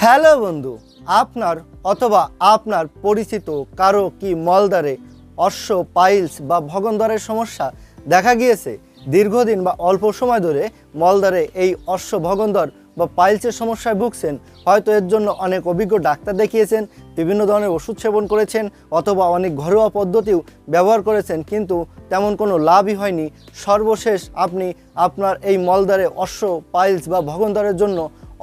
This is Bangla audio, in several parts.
হ্যালো বন্ধু, আপনার অথবা আপনার পরিচিত কারো কি মলদ্বারে অশ্ব পাইলস বা ভগন্দরের সমস্যা দেখা গিয়েছে? দীর্ঘদিন বা অল্প সময় ধরে মলদ্বারে এই অশ্ব ভগন্দর বা পাইলসের সমস্যায় ভুগছেন। হয়তো এর জন্য অনেক অভিজ্ঞ ডাক্তার দেখিয়েছেন, বিভিন্ন ধরনের ওষুধ সেবন করেছেন অথবা অনেক ঘরোয়া পদ্ধতিও ব্যবহার করেছেন, কিন্তু তেমন কোনো লাভই হয়নি। সর্বশেষ আপনি আপনার এই মলদ্বারে অশ্ব পাইলস বা ভগন্দরের জন্য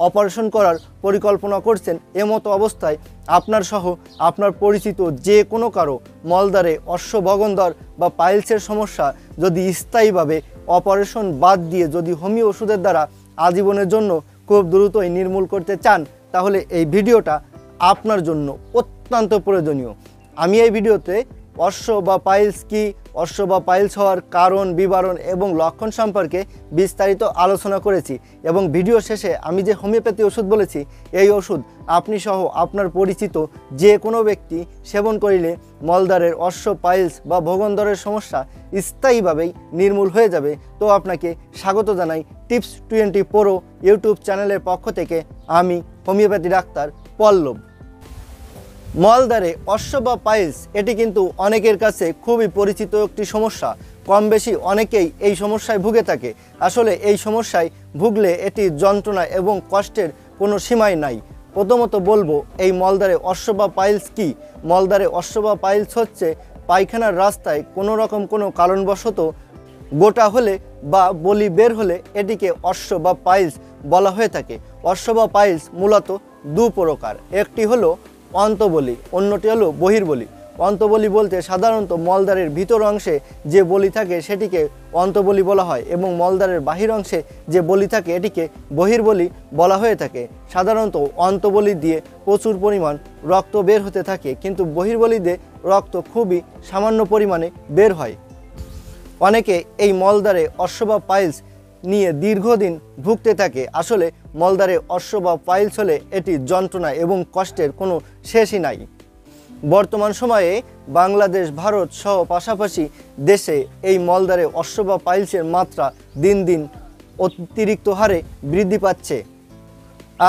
অপারেশন করার পরিকল্পনা করছেন। এমতো অবস্থায় আপনার সহ আপনার পরিচিত যে কোনো কারো মলদ্বারে অশ্ব ভগন্দর বা পাইলসের সমস্যা যদি স্থায়ীভাবে অপারেশন বাদ দিয়ে যদি হোমিও ওষুধের দ্বারা আজীবনের জন্য খুব দ্রুতই নির্মূল করতে চান, তাহলে এই ভিডিওটা আপনার জন্য অত্যন্ত প্রয়োজনীয়। আমি এই ভিডিওতে অশ্ব বা পাইলস কি, অশ্ব বা পাইলস হওয়ার কারণ, বিবরণ এবং লক্ষণ সম্পর্কে বিস্তারিত আলোচনা করেছি এবং ভিডিও শেষে আমি যে হোমিওপ্যাথি ওষুধ বলেছি, এই ওষুধ আপনি সহ আপনার পরিচিত যে কোনো ব্যক্তি সেবন করিলে মলদ্বারের অশ্ব পাইলস বা ভগন্দরের সমস্যা স্থায়ীভাবেই নির্মূল হয়ে যাবে। তো আপনাকে স্বাগত জানাই টিপস 20 প্রো ইউটিউব চ্যানেলের পক্ষ থেকে। আমি হোমিওপ্যাথি ডাক্তার পল্লব। মলদ্বারে অশ্ব বা পাইলস এটি কিন্তু অনেকের কাছে খুবই পরিচিত একটি সমস্যা। কম বেশি অনেকেই এই সমস্যায় ভুগে থাকে। আসলে এই সমস্যায় ভুগলে এটি যন্ত্রণা এবং কষ্টের কোনো সীমাই নাই। প্রথমত বলবো এই মলদ্বারে অশ্ব বা পাইলস কি। মলদ্বারে অশ্ব বা পাইলস হচ্ছে পায়খানার রাস্তায় কোনো রকম কোনো কারণবশত গোটা হলে বা বলি বের হলে এটিকে অশ্ব বা পাইলস বলা হয়ে থাকে। অশ্ব বা পাইলস মূলত দু প্রকার, একটি হলো অন্তবলি, অন্যটি হলো বহির্বলি। অন্তবলি বলতে সাধারণত মলদ্বারের ভিতর অংশে যে বলি থাকে সেটিকে অন্তবলি বলা হয় এবং মলদ্বারের বাহির অংশে যে বলি থাকে এটিকে বহির্বলি বলা হয়ে থাকে। সাধারণত অন্তবলি দিয়ে প্রচুর পরিমাণ রক্ত বের হতে থাকে, কিন্তু বহির্বলি দিয়ে রক্ত খুবই সামান্য পরিমাণে বের হয়। অনেকে এই মলদ্বারে অশ্ব বা পাইলস নিয়ে দীর্ঘদিন ভুগতে থাকে। আসলে মলদ্বারে অশ্ব বা পাইলস হলে এটি যন্ত্রণা এবং কষ্টের কোনো শেষই নাই। বর্তমান সময়ে বাংলাদেশ, ভারত সহ পাশাপাশি দেশে এই মলদ্বারে অশ্ব বা পাইলসের মাত্রা দিন দিন অতিরিক্ত হারে বৃদ্ধি পাচ্ছে।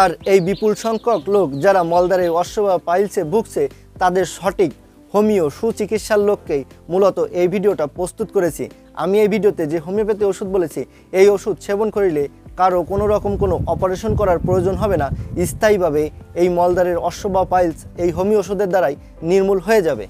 আর এই বিপুল সংখ্যক লোক যারা মলদ্বারে অশ্ব বা পাইলসে ভুগছে, তাদের সঠিক হোমিও সুচিকিৎসার লক্ষ্যেই মূলত এই ভিডিওটা প্রস্তুত করেছি। আমি এই ভিডিওতে যে হোমিওপ্যাথি ওষুধ বলেছি, এই ওষুধ সেবন করিলে কারো কোনো রকম কোনো অপারেশন করার প্রয়োজন হবে না। স্থায়ীভাবে এই মলদ্বারের অশ্ব বা পাইলস এই হোমিও ওষুধের দ্বারাই নির্মূল হয়ে যাবে।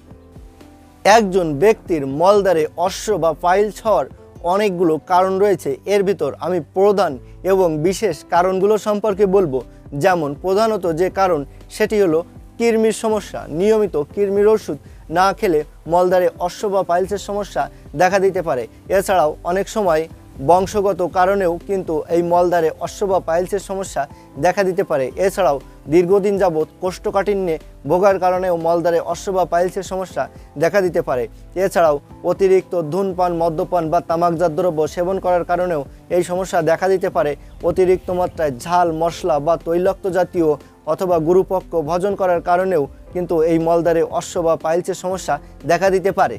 একজন ব্যক্তির মলদ্বারে অশ্ব বা পাইলস হওয়ার অনেকগুলো কারণ রয়েছে। এর ভিতর আমি প্রধান এবং বিশেষ কারণগুলো সম্পর্কে বলবো। যেমন প্রধানত যে কারণ সেটি হলো কৃমির সমস্যা। নিয়মিত কৃমির ওষুধ না খেলে মলদ্বারে অশ্ব বা পাইলসের সমস্যা দেখা দিতে পারে। এছাড়াও অনেক সময় বংশগত কারণেও কিন্তু এই মলদ্বারে অশ্ব বা পাইলসের সমস্যা দেখা দিতে পারে। এছাড়াও দীর্ঘদিন যাবৎ কোষ্ঠকাঠিন্যে ভোগার কারণেও মলদ্বারে অশ্ব বা পাইলসের সমস্যা দেখা দিতে পারে। এছাড়াও অতিরিক্ত ধূমপান, মদ্যপান বা তামাকজাত দ্রব্য সেবন করার কারণেও এই সমস্যা দেখা দিতে পারে। অতিরিক্ত মাত্রায় ঝাল, মশলা বা তৈলাক্ত জাতীয় অথবা গুরুপক্ষ ভোজন করার কারণেও কিন্তু এই মলদ্বারে অশ্ব বা পাইলসের সমস্যা দেখা দিতে পারে।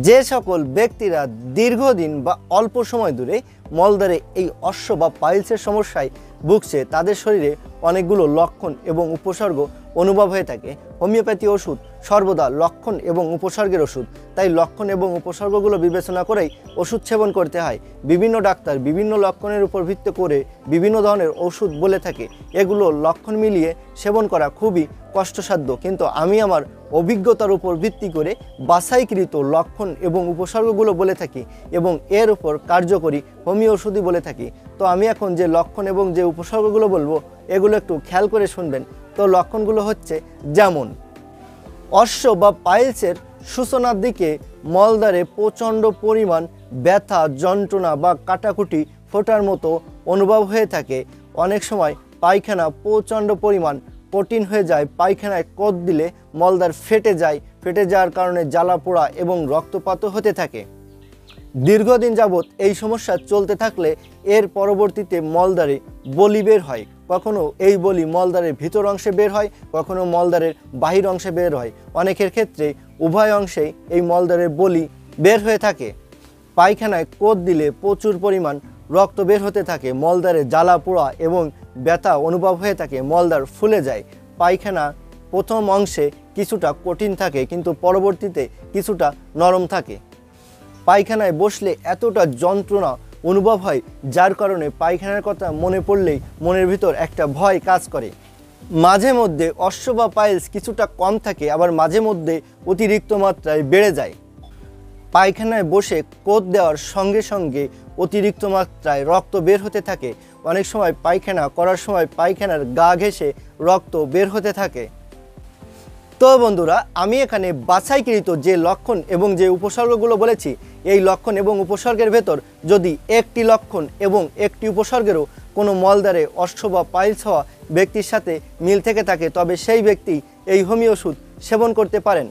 যে সকল ব্যক্তিরা দীর্ঘদিন বা অল্প সময় ধরে মলদ্বারে এই অশ্ব বা পাইলসের সমস্যায় ভুগছে, তাদের শরীরে অনেকগুলো লক্ষণ এবং উপসর্গ অনুভব হয়ে থাকে। হোমিওপ্যাথি ওষুধ সর্বদা লক্ষণ এবং উপসর্গের ওষুধ, তাই লক্ষণ এবং উপসর্গগুলো বিবেচনা করেই ওষুধ সেবন করতে হয়। বিভিন্ন ডাক্তার বিভিন্ন লক্ষণের উপর ভিত্তি করে বিভিন্ন ধরনের ওষুধ বলে থাকে। এগুলো লক্ষণ মিলিয়ে সেবন করা খুবই কষ্টসাধ্য, কিন্তু আমি আমার অভিজ্ঞতার উপর ভিত্তি করে বাছাইকৃত লক্ষণ এবং উপসর্গগুলো বলে থাকি এবং এর উপর কার্যকরী হোমিও ওষুধই বলে থাকি। তো আমি এখন যে লক্ষণ এবং যে উপসর্গগুলো বলবো, এগুলো একটু খেয়াল করে শুনবেন। তো লক্ষণগুলো হচ্ছে, যেমন অশ্ব বা পাইলসের সূচনার দিকে মলদ্বারে প্রচণ্ড পরিমাণ ব্যথা, যন্ত্রণা বা কাটাকুটি, ফোটার মতো অনুভব হয়ে থাকে। অনেক সময় পায়খানা প্রচণ্ড পরিমাণ কঠিন হয়ে যায়। পায়খানায় কোদ দিলে মলদ্বার ফেটে যায়, ফেটে যাওয়ার কারণে জ্বালা পোড়া এবং রক্তপাতও হতে থাকে। দীর্ঘদিন যাবৎ এই সমস্যা চলতে থাকলে এর পরবর্তীতে মলদ্বারে বলি বের হয়। কখনো এই বলি মলদ্বারের ভিতর অংশে বের হয়, কখনো মলদ্বারের বাহির অংশে বের হয়। অনেকের ক্ষেত্রে উভয় অংশেই এই মলদ্বারের বলি বের হয়ে থাকে। পায়খানায় কোদ দিলে প্রচুর পরিমাণ রক্ত বের হতে থাকে, মলদ্বারে জ্বালা পোড়া এবং ব্যথা অনুভব হয়ে থাকে, মলদ্বার ফুলে যায়। পায়খানা প্রথম অংশে কিছুটা কঠিন থাকে কিন্তু পরবর্তীতে কিছুটা নরম থাকে। পায়খানায় বসলে এতটা যন্ত্রণা অনুভব হয় যার কারণে পায়খানার কথা মনে পড়লেই মনের ভিতর একটা ভয় কাজ করে। মাঝে মধ্যে অশ্ব বা পাইলস কিছুটা কম থাকে, আবার মাঝে মধ্যে অতিরিক্ত মাত্রায় বেড়ে যায়। পায়খানায় বসে কোদ দেওয়ার সঙ্গে সঙ্গে অতিরিক্ত মাত্রায় রক্ত বের হতে থাকে। অনেক সময় পায়খানা করার সময় পায়খানার গা ঘেঁষে রক্ত বের হতে থাকে। তো বন্ধুরা, আমি এখানে বাছাইকৃত যে লক্ষণ এবং যে উপসর্গগুলো বলেছি, এই লক্ষণ এবং উপসর্গের ভেতর যদি একটি লক্ষণ এবং একটি উপসর্গেরও কোনো মলদ্বারে অশ্ব বা পাইলস হওয়া ব্যক্তির সাথে মিল থেকে থাকে, তবে সেই ব্যক্তি এই হোমিও ওষুধ সেবন করতে পারেন।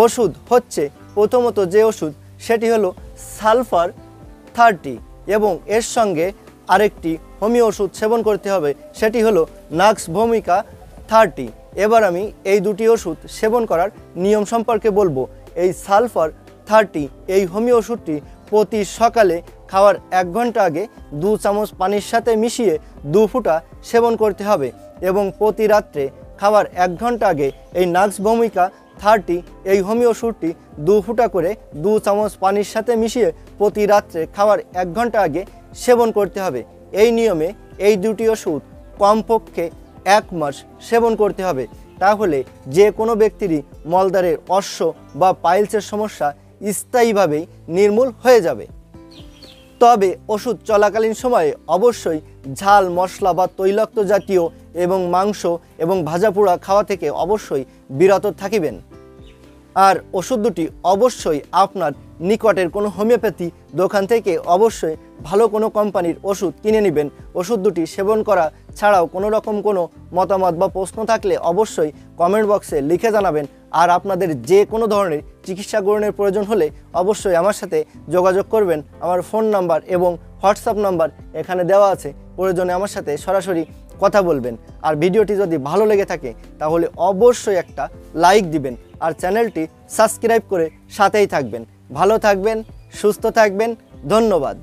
ওষুধ হচ্ছে প্রথমত যে ওষুধ সেটি হলো সালফার 30 এবং এর সঙ্গে আরেকটি হোমিও ওষুধ সেবন করতে হবে, সেটি হলো নাক্স ভূমিকা 30। এবার আমি এই দুটি ওষুধ সেবন করার নিয়ম সম্পর্কে বলবো। এই সালফার 30 এই হোমিও ওষুধটি প্রতি সকালে খাওয়ার 1 ঘন্টা আগে 2 চামচ পানির সাথে মিশিয়ে 2 ফোঁটা সেবন করতে হবে এবং প্রতি রাত্রে খাওয়ার 1 ঘন্টা আগে এই নাক্স ভূমিকা 30 এই হোমিও ওষুধটি 2 ফোঁটা করে 2 চামচ পানির সাথে মিশিয়ে প্রতি রাত্রে খাওয়ার 1 ঘন্টা আগে সেবন করতে হবে। এই নিয়মে এই দুটি ওষুধ কমপক্ষে 1 মাস সেবন করতে হবে, তাহলে যে কোনো ব্যক্তিরই মলদ্বারের অশ্ব বা পাইলসের সমস্যা স্থায়ীভাবেই নির্মূল হয়ে যাবে। তবে ওষুধ চলাকালীন সময়ে অবশ্যই ঝাল মশলা বা তৈলাক্ত জাতীয় এবং মাংস এবং ভাজাপোড়া খাওয়া থেকে অবশ্যই বিরত থাকিবেন। আর ওষুধ দুটি অবশ্যই আপনার নিকটের কোনো হোমিওপ্যাথি দোকান থেকে অবশ্যই ভালো কোনো কোম্পানির ওষুধ কিনে নেবেন। ওষুধ দুটি সেবন করা ছাড়াও কোনো রকম কোনো মতামত বা প্রশ্ন থাকলে অবশ্যই কমেন্ট বক্সে লিখে জানাবেন। আর আপনাদের যে কোনো ধরনের চিকিৎসা গ্রহণের প্রয়োজন হলে অবশ্যই আমার সাথে যোগাযোগ করবেন। আমার ফোন নাম্বার এবং হোয়াটসঅ্যাপ নাম্বার এখানে দেওয়া আছে, প্রয়োজনে আমার সাথে সরাসরি কথা বলবেন। আর ভিডিওটি যদি ভালো লেগে থাকে তাহলে অবশ্যই একটা লাইক দিবেন আর চ্যানেলটি সাবস্ক্রাইব করে সাথেই থাকবেন। ভালো থাকবেন, সুস্থ থাকবেন, ধন্যবাদ।